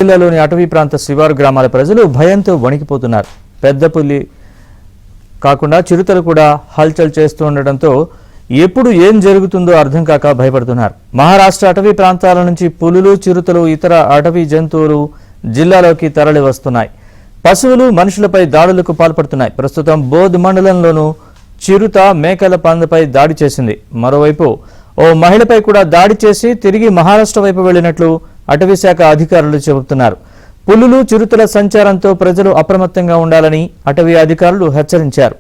జిల్లాలోని అటవీ ప్రాంత శివారు గ్రామాల ప్రజలు భయంతో వణికిపోతున్నారు. పెద్ద పులి కాకుండా చిరుతలు కూడా హల్చల్ చేస్తూ ఉండడంతో ఎప్పుడు ఏం జరుగుతుందో అర్థం కాక భయపడుతున్నారు. మహారాష్ట్ర అటవీ ప్రాంతాల నుంచి పులులు, చిరుతలు, ఇతర అటవీ జంతువులు జిల్లాలోకి తరలి వస్తున్నాయి. పశువులు మనుషులపై దాడులకు పాల్పడుతున్నాయి. ప్రస్తుతం బోధ్ మండలంలోనూ చిరుత మేకల పందపై దాడి చేసింది. మరోవైపు ఓ మహిళపై కూడా దాడి చేసి తిరిగి మహారాష్ట్ర వైపు వెళ్లినట్లు అటవీ శాఖ అధికారులు చెబుతున్నారు. పులులు, చిరుతల సంచారంతో ప్రజలు అప్రమత్తంగా ఉండాలని అటవీ అధికారులు హెచ్చరించారు.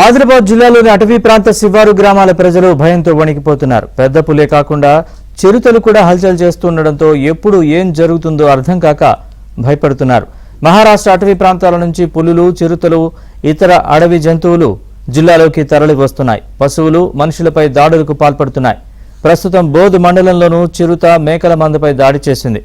ఆదిలాబాద్ జిల్లాలోని అటవీ ప్రాంత శివారు గ్రామాల ప్రజలు భయంతో వణికిపోతున్నారు. పెద్ద పులే కాకుండా చిరుతలు కూడా హల్చల్ చేస్తుండడంతో ఎప్పుడు ఏం జరుగుతుందో అర్థం కాక భయపడుతున్నారు. మహారాష్ట్ర అటవీ ప్రాంతాల నుంచి పులులు, చిరుతలు, ఇతర అడవి జంతువులు జిల్లాలోకి తరలి వస్తున్నాయి. పశువులు మనుషులపై దాడులకు పాల్పడుతున్నాయి. ప్రస్తుతం బోధ్ మండలంలోనూ చిరుత మేకల మందపై దాడి చేసింది.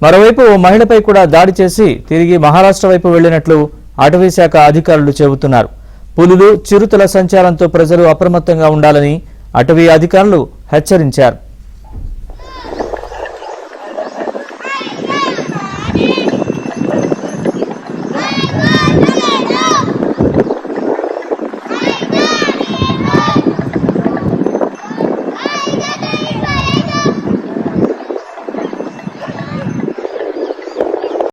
మరోవైపు ఓ మహిళపై కూడా దాడి చేసి తిరిగి మహారాష్ట్ర వైపు వెళ్లినట్లు అటవీ శాఖ అధికారులు చెబుతున్నారు. పులులు, చిరుతల సంచారంతో ప్రజలు అప్రమత్తంగా ఉండాలని అటవీ అధికారులు హెచ్చరించారు.